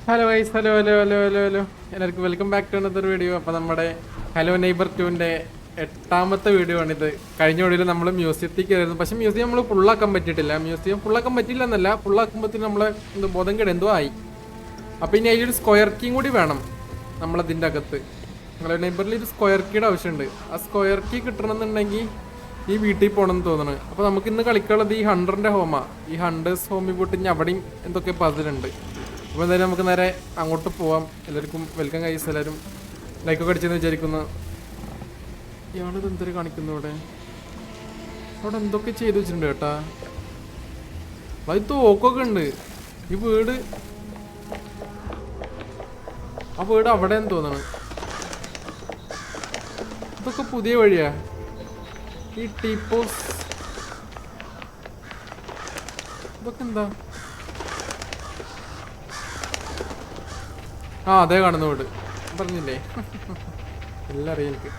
Hello വൈസ് hello hello hello hello hello എല്ലാവർക്കും welcome back to another video. അപ്പോൾ നമ്മുടെ ഹലോ നെയ്ബർ 2ൻ്റെ 8ാമത്തെ വീഡിയോ ആണിത്. കഴിഞ്ഞ വീഡിയോയിൽ നമ്മൾ മ്യൂസിയത്തേക്ക് ആയിരുന്നു, പക്ഷേ മ്യൂസിയം നമ്മൾ ഫുള്ളാക്കാൻ പറ്റിയിട്ടില്ല. മ്യൂസിയം ഫുള്ളാക്കാൻ പറ്റില്ല എന്നല്ല, ഫുള്ളാക്കുമ്പോഴത്തേന് നമ്മളെ ബോധം കേട് എന്തോ ആയി. അപ്പോൾ ഇനി അതിലൊരു സ്ക്വയർ കീ കൂടി വേണം നമ്മളതിൻ്റെ അകത്ത്. ഹലോ നെയ്ബറിൽ ഒരു സ്ക്വയർ കീയുടെ ആവശ്യമുണ്ട്. ആ സ്ക്വയർ കീ കിട്ടണമെന്നുണ്ടെങ്കിൽ ഈ വീട്ടിൽ പോകണമെന്ന് തോന്നുന്നു. അപ്പോൾ നമുക്ക് ഇന്ന് കളിക്കാനുള്ളത് ഈ ഹണ്ടറിൻ്റെ ഹോമാണ്. ഈ ഹണ്ടേഴ്സ് ഹോമിൽ പോയിട്ട് ഇനി അവിടെയും എന്തൊക്കെ പതിലുണ്ട്. അപ്പോൾ എന്തായാലും നമുക്ക് നേരെ അങ്ങോട്ട് പോവാം. എല്ലാവർക്കും വെൽക്കം ഗൈസ്, എല്ലാവരും ലൈക്കൊക്കെ അടിച്ചെന്ന് വിചാരിക്കുന്നു. ഇയാളിത് എന്തൊരു കാണിക്കുന്നു ഇവിടെ? അവിടെ എന്തൊക്കെ ചെയ്ത് വെച്ചിട്ടുണ്ട് കേട്ടാ. അത് തോക്കൊക്കെ ഉണ്ട്. ഈ വീട്, ആ വീട് അവിടെയെന്ന് തോന്നണം. ഇതൊക്കെ പുതിയ വഴിയാ. ഈ ടീപ്പോസ് ഇതൊക്കെ എന്താ? ആ അതേ കാണുന്ന വീട് പറഞ്ഞില്ലേ, എല്ലാം അറിയാം എനിക്ക്.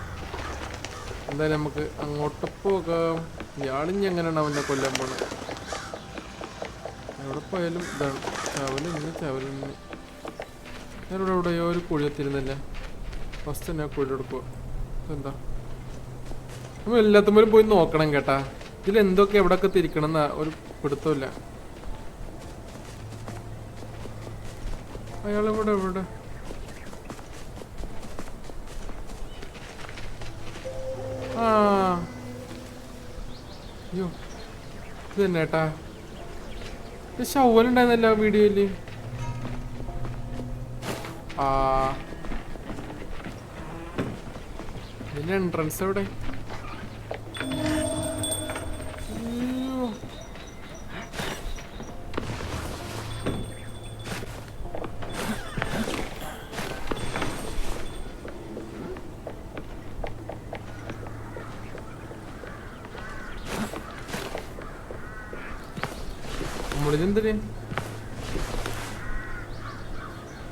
എന്തായാലും നമുക്ക് അങ്ങോട്ട് പോകാം. ഇയാളിഞ്ഞ് എങ്ങനെയാണ് അവൻ്റെ കൊല്ലാൻ പോണത്? എവിടെ പോയാലും ഇതാണ് ചവലിന്ന്. ഞാനിവിടെ എവിടെയോ ഒരു കുഴി എത്തിരുന്നില്ല. ഫസ്റ്റ് തന്നെ ആ കുഴി എടുക്കുക. എന്താ നമ്മൾ എല്ലാത്തുമ്പോഴും പോയി നോക്കണം കേട്ടാ. ഇതിലെന്തൊക്കെ എവിടെയൊക്കെ തിരിക്കണം എന്നാ ഒരു പിടുത്തമില്ല. അയാളെവിടെ എവിടെ? ആ അയ്യോ, ഇത് തന്നെ ഏട്ടാ. ഇത് ഷവലുണ്ടായിരുന്നല്ലോ വീഡിയോയില്. ആ ഇതിന്റെ എൻട്രൻസ് എവിടെ? നമ്മളിതെന്തിന്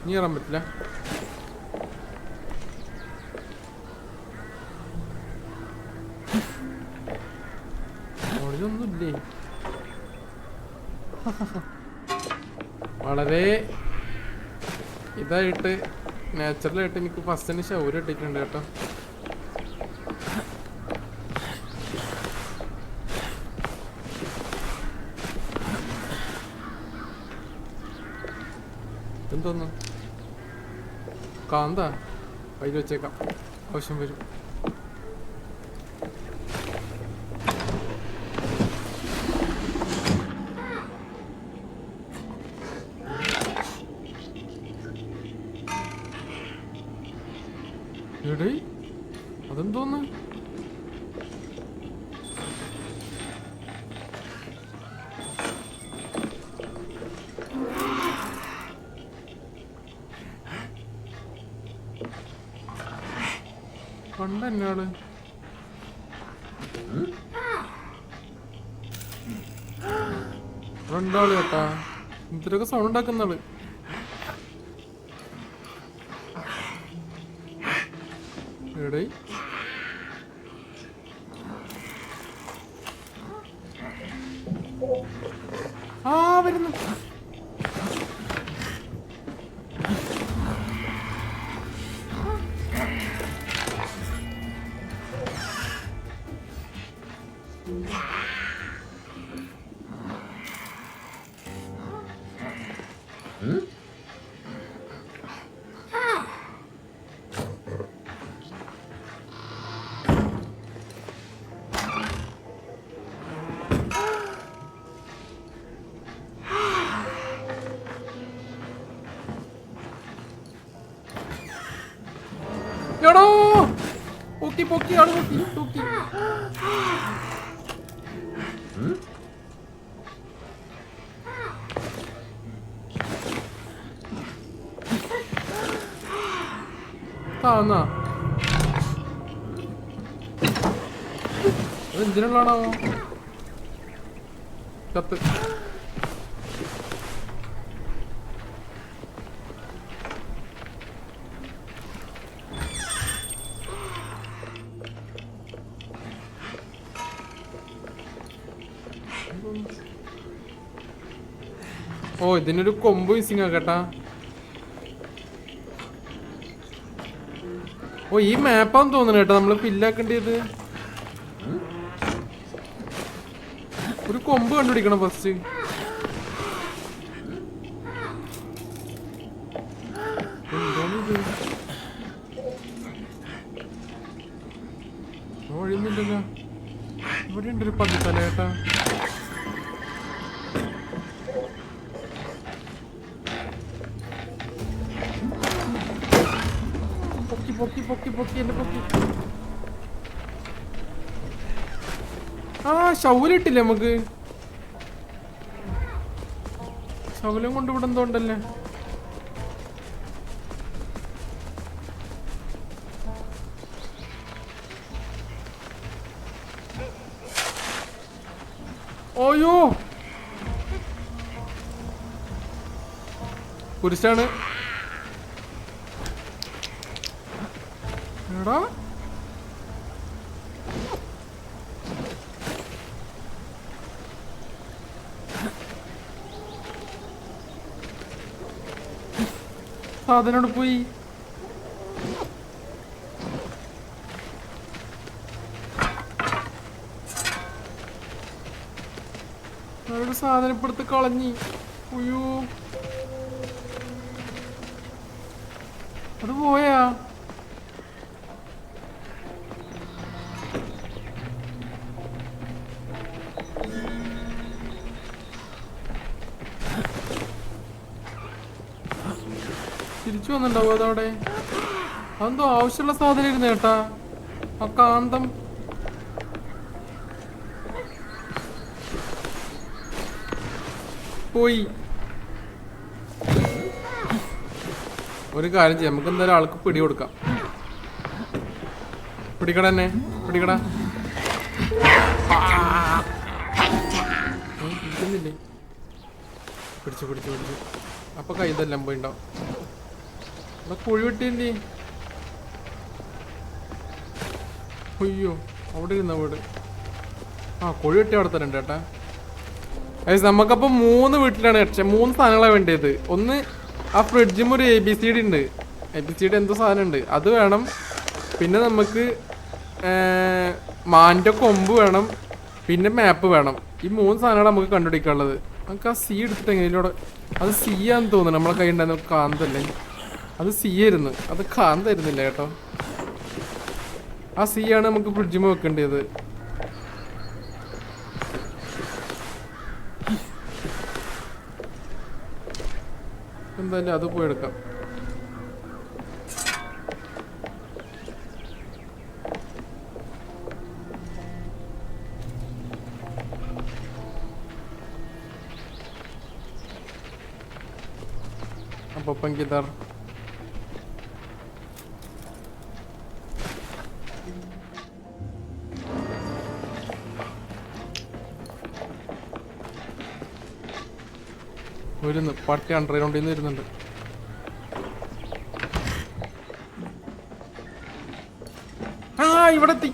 നീ കയറാൻ പറ്റില്ല. ഒന്നുമില്ലേ? വളരെ ഇതായിട്ട് നാച്ചുറലായിട്ട് എനിക്ക് ഫസ്റ്റിന് ഷൗര് ഇട്ടിട്ടുണ്ട് കേട്ടോ. എന്തോന്നു കാന്താ വൈകി വെച്ചേക്കാം, ആവശ്യം വരും. എടേ അതെന്തോന്ന്? കണ്ടെന്നാള് രണ്ടാള് കേട്ടാ. ഇത്രയൊക്കെ സൗണ്ട് ഉണ്ടാക്കുന്നാള്. എടേ ആ വരുന്നു. എടോ പൊക്കി പൊക്കി ആള് പൊക്കി പൊക്കി. അതെന്തിനുള്ളതാണോ? കത്ത് ഓ ഇതിനൊരു കൊമ്പ് മിസ്സിങ് ആക്കട്ടാ. ഓ ഈ മാപ്പാന്ന് തോന്നുന്നു കേട്ടോ നമ്മള് ഫില്ലാക്കേണ്ടത്. ഒരു കൊമ്പ് കണ്ടുപിടിക്കണം ഫസ്റ്റ്. എന്താണിത്? ഒഴിയുന്നില്ലല്ലോ. ഇവിടെ ഉണ്ടൊരു പതിത്തല ഏട്ടാ. പൊക്കി പൊക്കി പൊക്കി പൊക്കി എന്നെ പൊക്കി. ആ ശൗലിട്ടില്ലേ നമുക്ക്? ശൗലം കൊണ്ട് ഇവിടെ എന്തോ ഉണ്ടല്ലേ. ഓയോ കുരിശാണ് എടാ. സാധനോട് പോയി. അവരുടെ സാധനം ഇപ്പടുത്ത് കളഞ്ഞി. ഉയ്യോ അത് പോയാ. തിരിച്ചു വന്നിണ്ടാവും അതവിടെ. അതെന്തോ ആവശ്യമുള്ള സാധനം ഇരുന്ന് കേട്ടാ. ആ കാന്തം പോയി. ഒരു കാര്യം ചെയ്യാം, നമുക്ക് എന്തായാലും ആൾക്ക് പിടി കൊടുക്കാം. പിടിക്കട തന്നെ പിടിക്കട. പിടിക്കുന്നില്ലേ? പിടിച്ചു പിടിച്ചു പിടിച്ചു. അപ്പൊ കൈതെല്ലാം പോയിണ്ടാവും. ഇവിടെ കുഴി വെട്ടില്ലേ? അയ്യോ അവിടെ ഇരുന്ന വീട്. ആ കുഴി വെട്ടി അവിടെ തന്നെ ഉണ്ട് ചേട്ടാ. നമുക്കപ്പോ 3 വീട്ടിലാണ് പക്ഷെ 3 സാധനങ്ങളാണ് വേണ്ടിയത്. ഒന്ന് ആ ഫ്രിഡ്ജും ഒരു ABCD ഉണ്ട്. ABCD എന്തോ സാധനം ഉണ്ട് അത് വേണം. പിന്നെ നമുക്ക് മാൻ്റെ കൊമ്പ് വേണം. പിന്നെ മാപ്പ് വേണം. ഈ 3 സാധനങ്ങളാണ് നമുക്ക് കണ്ടുപിടിക്കാനുള്ളത്. നമുക്ക് ആ C എടുത്തിട്ട് എങ്ങനെയോടെ. അത് C ആണെന്ന് തോന്നുന്നു. നമ്മളെ കൈ ഉണ്ടായിരുന്ന കാന്തല്ലേ. അത് C ആയിരുന്നു. അത് കാന്തായിരുന്നില്ല കേട്ടോ. ആ C ആണ് നമുക്ക് ഫ്രിഡ്ജിൽ വെക്കേണ്ടത്. എന്തായാലും അത് പോയി എടുക്കാം. അപ്പം കിതാർ വരുന്നു. പട്ടി അണ്ടർഗ്രൗണ്ടിൽ നിന്ന് വരുന്നുണ്ട്. ആ ഇവിടെ എത്തി.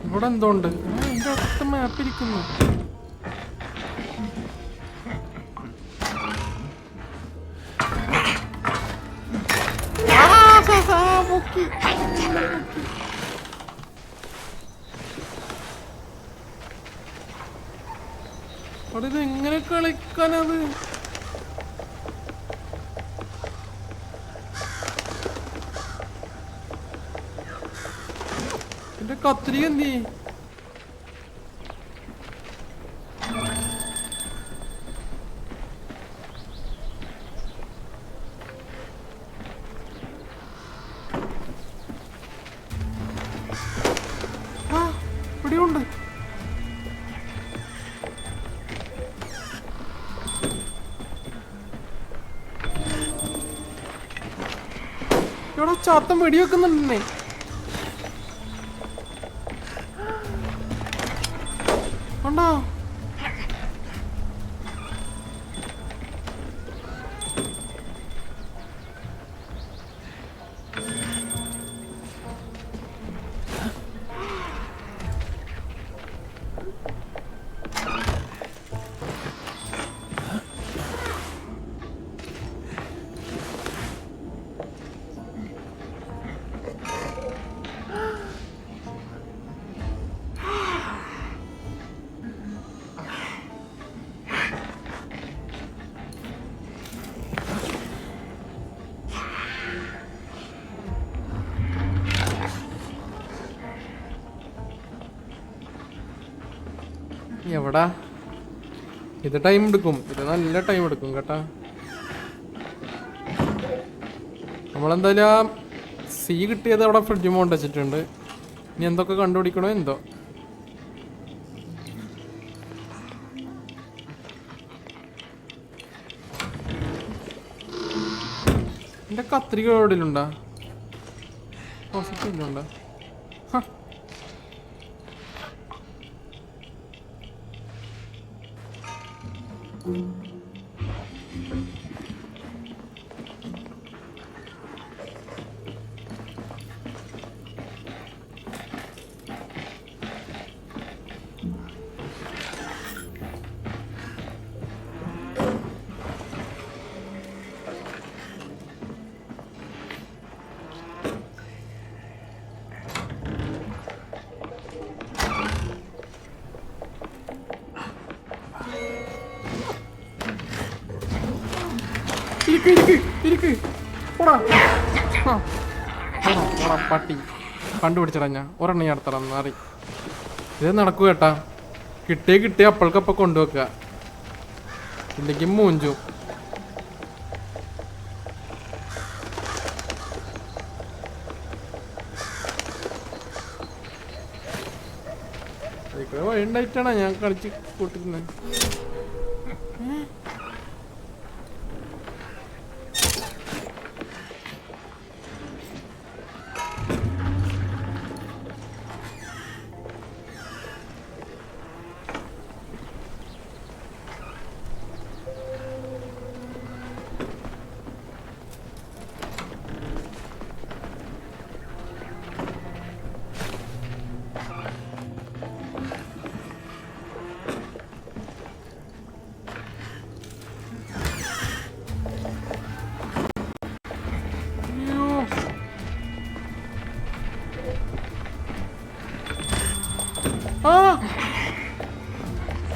ഇവിടെ എന്തോ ഉണ്ട്. എന്റെ അടുത്ത മാപ്പ് ഇരിക്കുന്നു. അത് എങ്ങനെ കളിക്കാനത്? എന്റെ കത്രിക എന്തി? ഇവിടെയുണ്ട്. ഇവിടെ ചാത്തം വെടിവെക്കുന്നുണ്ടെന്നേ. കണ്ടോ? എവിടാ? ഇത് ടൈം എടുക്കും, ഇത് നല്ല ടൈം എടുക്കും കേട്ടാ. നമ്മളെന്തായാലും ആ സീ കിട്ടിയത് അവിടെ ഫ്രിഡ്ജ് കൊണ്ട് വെച്ചിട്ടുണ്ട്. ഇനി എന്തൊക്കെ കണ്ടുപിടിക്കണോ എന്തോ. എൻ്റെ കത്രിക എവിടെയുണ്ടാ? പോസിറ്റീവിലുണ്ടോ? പട്ടി കണ്ടുപിടിച്ചടാ. ഞാൻ ഒരെണ്ണ അടുത്തടാ മാറി. ഇത് നടക്കൂ കേട്ടാ. കിട്ടിയ അപ്പൾക്കപ്പം കൊണ്ടുവെക്കുക, ഇല്ലെങ്കിൽ മൂഞ്ചു. വഴി ഉണ്ടായിട്ടാണ് ഞാൻ കളിച്ച് കൂട്ടിരുന്നത്.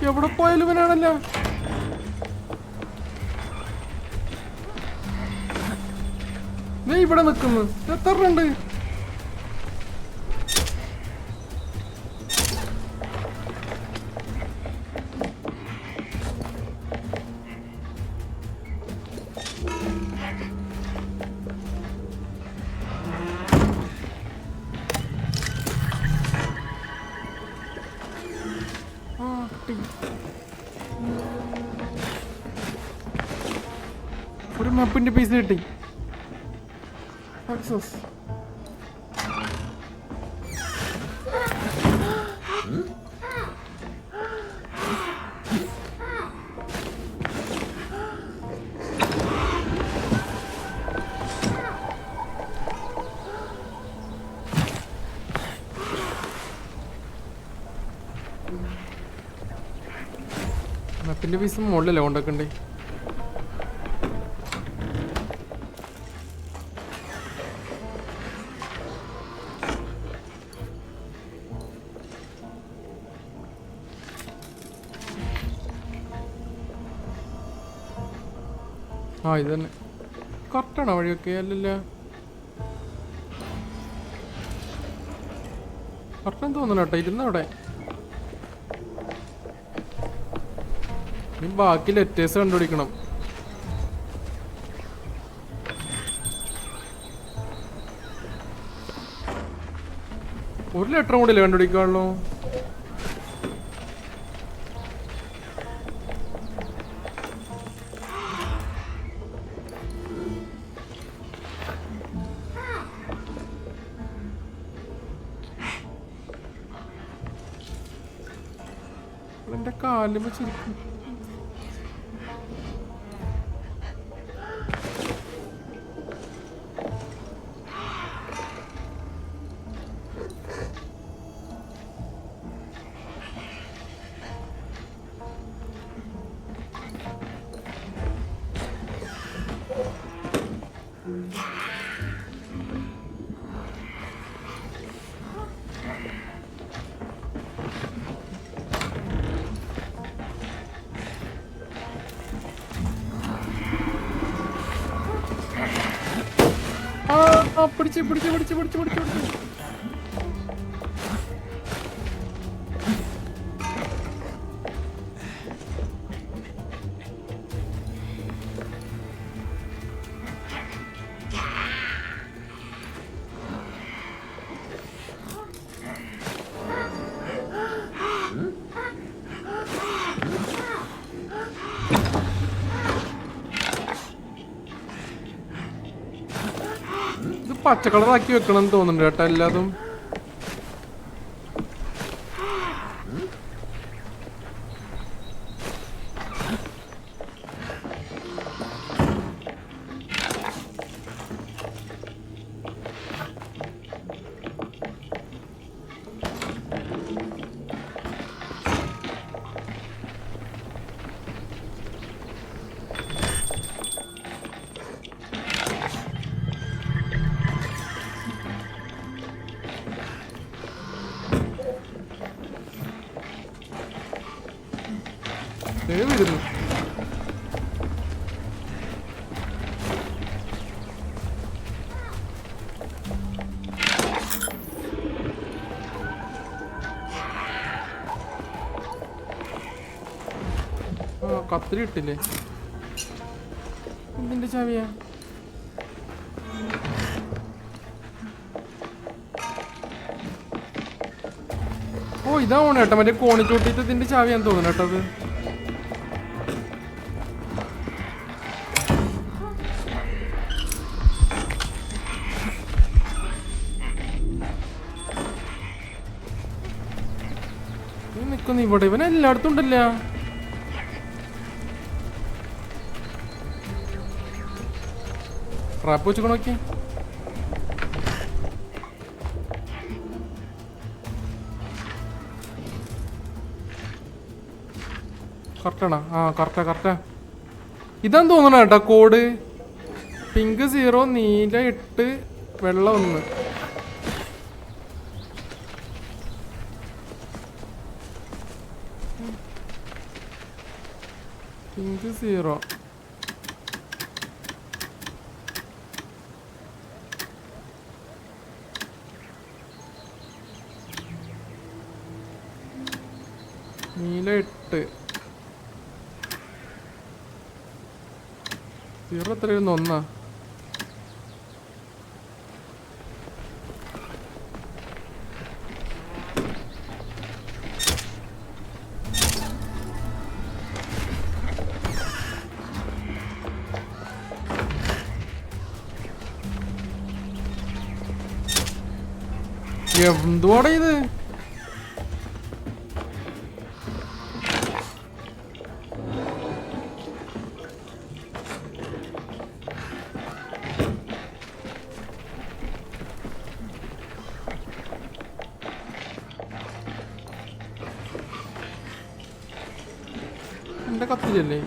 എവിടെ പോയാലും ഇവനാണല്ലോ. നീ ഇവിടെ നിൽക്കുന്നു. എത്ര ഉണ്ട്? ഒരു മാപ്പിന്റെ പീസ് കിട്ടി. സക്സസ്. മാപ്പിന്റെ പീസ് മുകളിലല്ലേ കൊണ്ടൊക്കെ. ആ ഇത് തന്നെ കറക്റ്റാണോ വഴിയൊക്കെ? അല്ലല്ല, കറക്റ്റാന്ന് തോന്നുന്നു കേട്ടോ. ഇരുന്നവിടെ ഇനി ബാക്കി ലെറ്റേഴ്സ് കണ്ടുപിടിക്കണം. ഒരു ലെറ്ററും കൂടി അല്ലേ കണ്ടുപിടിക്കാനുള്ളൂ? എന്റെ കാലിൽ വെച്ചിരിക്കും. പിടിച്ച് പിടിച്ച് പിടിച്ച് പിടിച്ച് പിടിച്ച് പിടിച്ച് പച്ചക്കളറാക്കി വെക്കണം എന്ന് തോന്നുന്നുണ്ട് കേട്ടോ എല്ലാതും. വരുന്നു. കത്തിരി ഇട്ടില്ലേ? എന്തിന്റെ ചാവിയാ? ഓ ഇതാവണം കേട്ടോ, മറ്റേ കോണിച്ചൂട്ടിട്ട് ഇതിന്റെ ചാവിയാന്ന് തോന്നുന്നു കേട്ടോ അത്. നിക്കുന്നു ഇവിടെ, ഇവൻ എല്ലായിടത്തും ഉണ്ടല്ല. ട്രാപ്പ് വെച്ചോ നോക്കി. കറക്റ്റാണോ? ആ കറക്റ്റാ. ഇതാന്ന് തോന്നണ കേട്ടോ കോഡ്. പിങ്ക് 0, നീല 8, വെള്ള 1. പിങ്ക് 0. നീല 8. 0 എത്രയായിരുന്നു? 1. എന്തുവാടാ ഇത്? എന്റെ കത്തിലല്ലേ?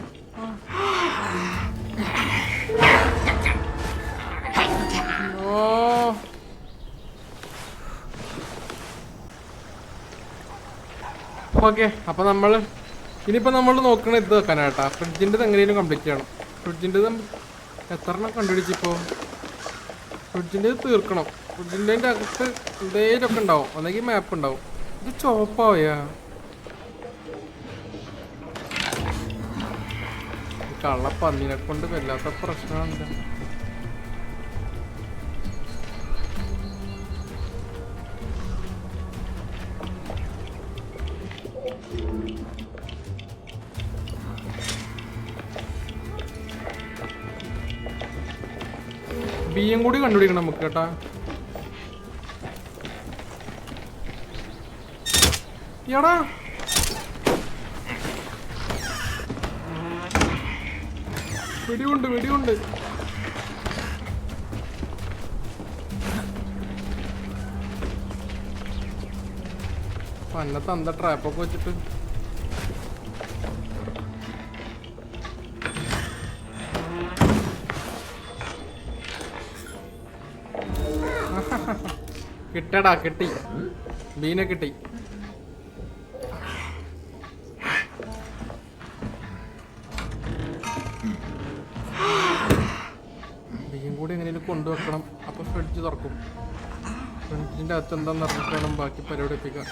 ഓക്കെ, അപ്പോൾ ഇനിയിപ്പോൾ നമ്മൾ നോക്കണ ഇത് വെക്കാനാട്ടാ. ഫ്രിഡ്ജിൻ്റെ എങ്ങനെയും കംപ്ലീറ്റ് ചെയ്യണം. ഫ്രിഡ്ജിൻ്റെ എത്ര എണ്ണം കണ്ടുപിടിച്ചിപ്പോൾ? ഫ്രിഡ്ജിൻ്റെ തീർക്കണം. ഫ്രിഡ്ജിൻ്റെ അകത്ത് എന്തെങ്കിലുമൊക്കെ ഉണ്ടാവും, അല്ലെങ്കിൽ മാപ്പ് ഉണ്ടാവും. ഇത് ചോപ്പാവയാ കള്ളപ്പന്നിനെ കൊണ്ട് വല്ലാത്ത പ്രശ്നമാണില്ല. ബിയും കൂടി കണ്ടുപിടിക്കണം നമുക്ക് കേട്ടാ. എടാ വെടിയുണ്ട്. പന്നത്തെ അന്ത ട്രാപ്പൊക്കെ വെച്ചിട്ട് കിട്ടടാ, കിട്ടി. ബീനെ കിട്ടി. ബീയും കൂടി എങ്ങനെയും കൊണ്ടുവെക്കണം. അപ്പൊ ഫ്രിഡ്ജ് തുറക്കും. ഫ്രിഡ്ജിന്റെ അകത്ത് എന്താന്ന് അറിഞ്ഞിട്ട് വേണം ബാക്കി പരിപാടി എത്തിക്കാൻ.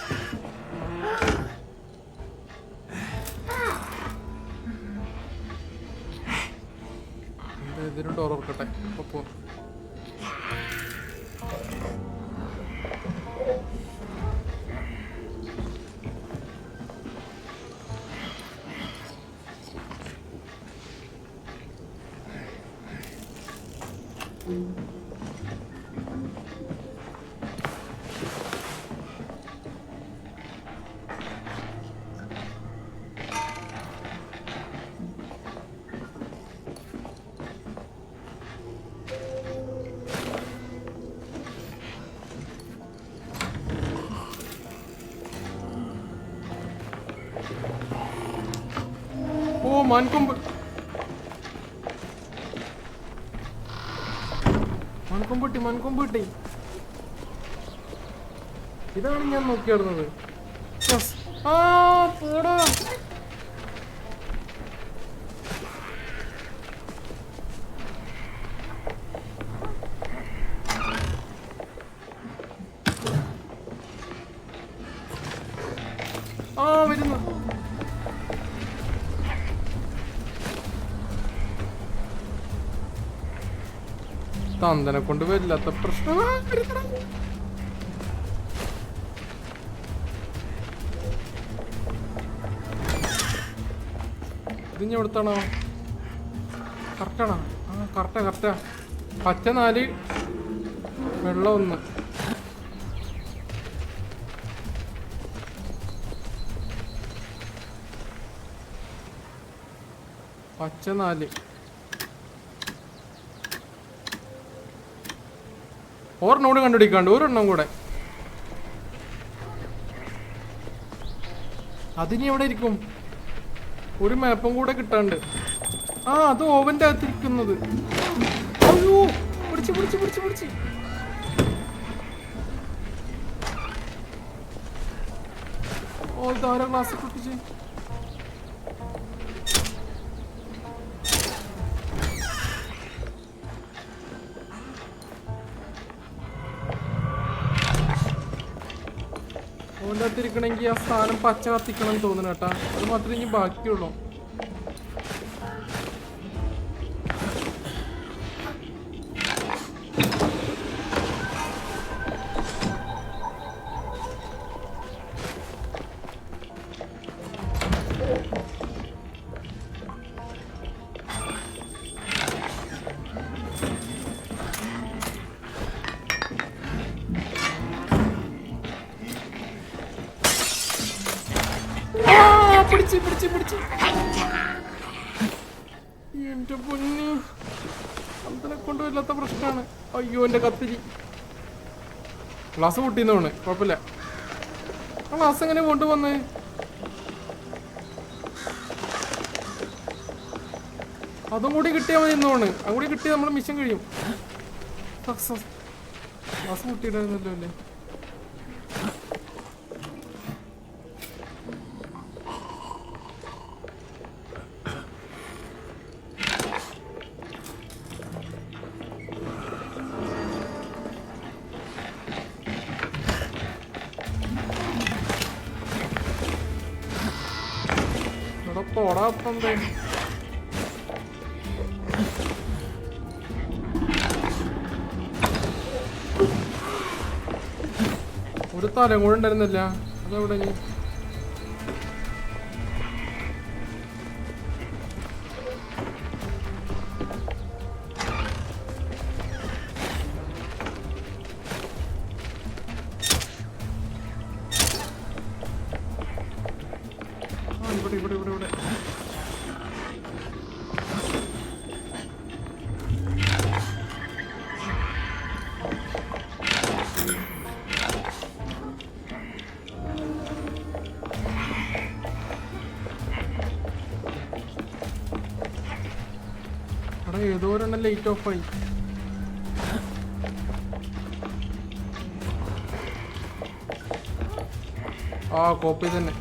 ഇതിനും ഡോർ തുറക്കട്ടെ. അപ്പൊ മാൻകൊമ്പ് കിട്ടി. ഇതാണ് ഞാൻ നോക്കിയായിരുന്നത്. പോടാ. വരുന്നു. തന്തനെ കൊണ്ട് വരില്ലാത്ത പ്രശ്നം. ഇതിഞ്ഞ എവിടുത്താണോ? കറക്റ്റാണോ? കറക്റ്റാ. പച്ച 4 വെള്ളം 1. പച്ച 4. ഒരെണ്ണോട് കണ്ടുപിടിക്കാണ്ട് ഒരെണ്ണം കൂടെ. അതിനി എവിടെ ഇരിക്കും? ഒരു മാപ്പും കൂടെ കിട്ടാണ്ട്. അത് ഓവന്റെ അകത്തിരിക്കുന്നത്. അയ്യോ പിടിച്ച്. ഇതാരാ ഗ്ലാസ് പൊട്ടിച്ച്? ഓൻ്റെ അകത്തിരിക്കണമെങ്കിൽ ആ സ്ഥാനം പച്ച കത്തിക്കണം തോന്നുന്നു കേട്ടാ. അത് മാത്രമേ ഇനി ബാക്കിയുള്ളൂ. പിടിച്ച്. എന്റെ പൊന്ന്, അതിനെ കൊണ്ടുവരില്ലാത്ത പ്രശ്നമാണ്. അയ്യോ എന്റെ കത്തിരി. ഗ്ലാസ് പൊട്ടിയെന്നാണ്. കുഴപ്പമില്ല. ആ ഗ്ലാസ് എങ്ങനെ കൊണ്ടുവന്നേ? അതും കൂടി കിട്ടിയാൽ മതി എന്നോണ്. അതും കൂടി കിട്ടിയാൽ നമ്മൾ മിഷൻ കഴിയും. സക്സസ്. ഗ്ലാസ് പൊട്ടിയിട്ടായിരുന്നല്ലോ അല്ലേ? ഒരു തലം കൂടെ ഉണ്ടായിരുന്നില്ല. അതെവിടെ? ഇവിടെ ഏതോ ഒരെണ്ണം ലൈറ്റ് ഓഫ് ആയി. കോപ്പി തന്നെ.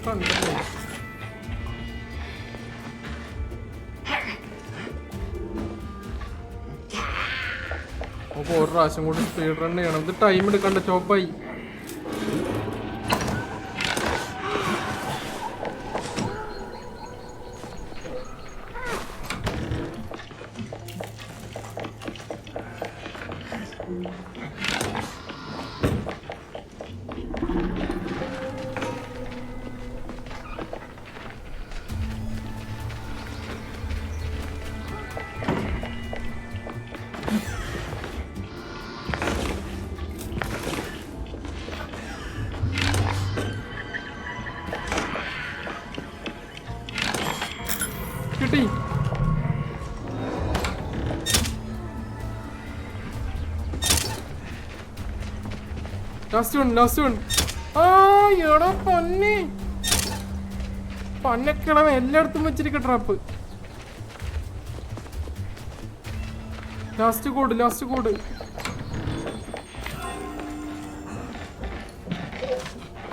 കണ്ടല്ലേ അപ്പൊ ഒരു പ്രാവശ്യം കൂടി സ്പീഡ് റൺ ചെയ്യണം. ഇത് ടൈം എടുക്കണ്ട. ചോപ്പായി. Last one. ആ എടാ പൊന്നെ, പന്നക്കിളവ എല്ലായിടത്തും വെച്ചിരിക്ക ട്രാപ്പ്. Last code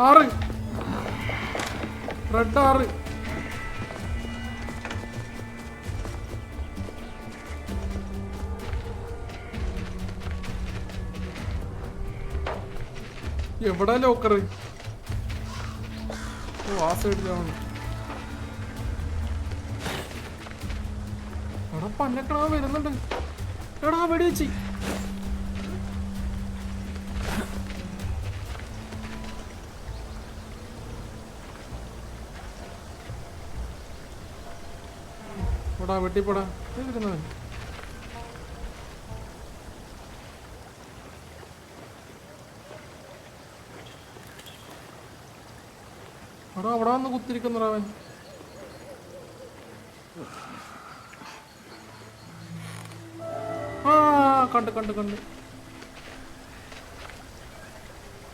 6 red 6. എവിടാ ലോക്കറ്? ആ സൈഡിലാണ്. എടാ പന്നക്കിളവ വരുന്നുണ്ട്. എടാ വെടി വെച്ചി. പോടാ വെട്ടിപ്പോടാ. വരുന്നവൻ എടാ അവിടെ വന്ന് കുത്തിരിക്കുന്നവൻ. ആ കണ്ട്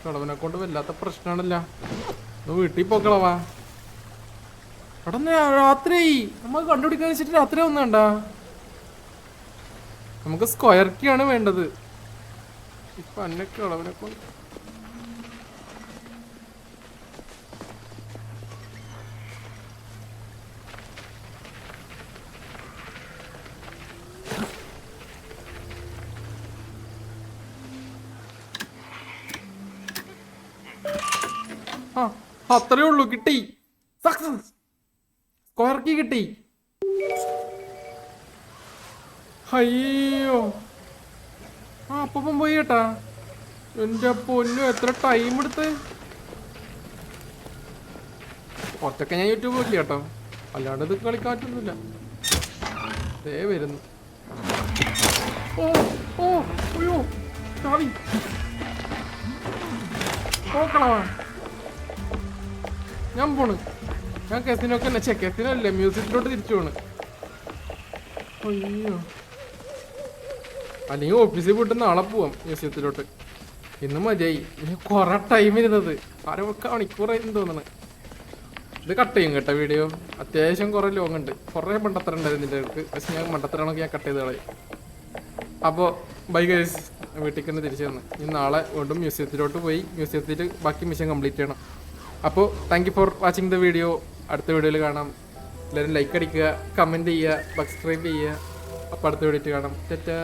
കളവനെ കൊണ്ട് വല്ലാത്ത പ്രശ്നമാണല്ല. വീട്ടിൽ പോക്കളവാ. എടാ രാത്രി നമ്മൾ കണ്ടുപിടിക്കാന്ന് വെച്ചിട്ട് രാത്രി ഒന്നണ്ട. നമുക്ക് സ്ക്വയർ കീ ആണ് വേണ്ടത്. ഇപ്പൊ അന്നൊക്കെ കളവനെ കൊണ്ട് അത്രേ ഉള്ളൂ. കിട്ടി, സക്സസ്. സ്ക്വയർ കീ കിട്ടി. അയ്യോ അപ്പം പോയി കേട്ടാ. എന്റെ പൊന്നു എത്ര ടൈം എടുത്ത്. കുറച്ചൊക്കെ ഞാൻ യൂട്യൂബ് നോക്കി കേട്ടോ, അല്ലാണ്ട് ഇത് കളിക്കാൻ പറ്റൊന്നുമില്ല. ദേ വരുന്നു. ഓ അയ്യോ ചാവി. നോക്കണവാ, ഞാൻ പോണ്. ഞാൻ കെസിനൊക്കെ കെസിനല്ലേ മ്യൂസിയത്തിലോട്ട് തിരിച്ചു പോണ്. അയ്യോ അല്ലെങ്കിൽ ഓഫീസിൽ പോയിട്ട് നാളെ പോവാം മ്യൂസിയത്തിലോട്ട്. ഇന്ന് മതിയായി. ഇനി കുറെ ടൈം ഇരുന്നത് 1/2 മണിക്കൂറായിരുന്നു തോന്നണ്. ഇത് കട്ട് ചെയ്യും കേട്ടോ വീഡിയോ. അത്യാവശ്യം കുറെ ലോങ് ഉണ്ട്. കുറെ മണ്ടത്തരം ഉണ്ടായിരുന്നു ഇതിൻ്റെ അടുത്ത്. പക്ഷെ ഞാൻ മണ്ടത്തരമാണെങ്കിൽ ഞാൻ കട്ട് ചെയ്ത് കളയും. അപ്പോൾ ബൈ ഗൈസ്, വീട്ടിലേക്ക് തന്നെ തിരിച്ചു വന്ന് ഇനി നാളെ വീണ്ടും മ്യൂസിയത്തിലോട്ട് പോയി മ്യൂസിയത്തിൽ ബാക്കി മിഷൻ കംപ്ലീറ്റ് ചെയ്യണം. അപ്പോൾ thank you for watching the video. അടുത്ത വീഡിയോയിൽ കാണാം. എല്ലാവരും ലൈക്ക് അടിക്കുക, കമൻറ്റ് ചെയ്യുക, സബ്സ്ക്രൈബ് ചെയ്യുക. അപ്പോൾ അടുത്ത വീഡിയോയിൽ കാണാം. ടാറ്റാ.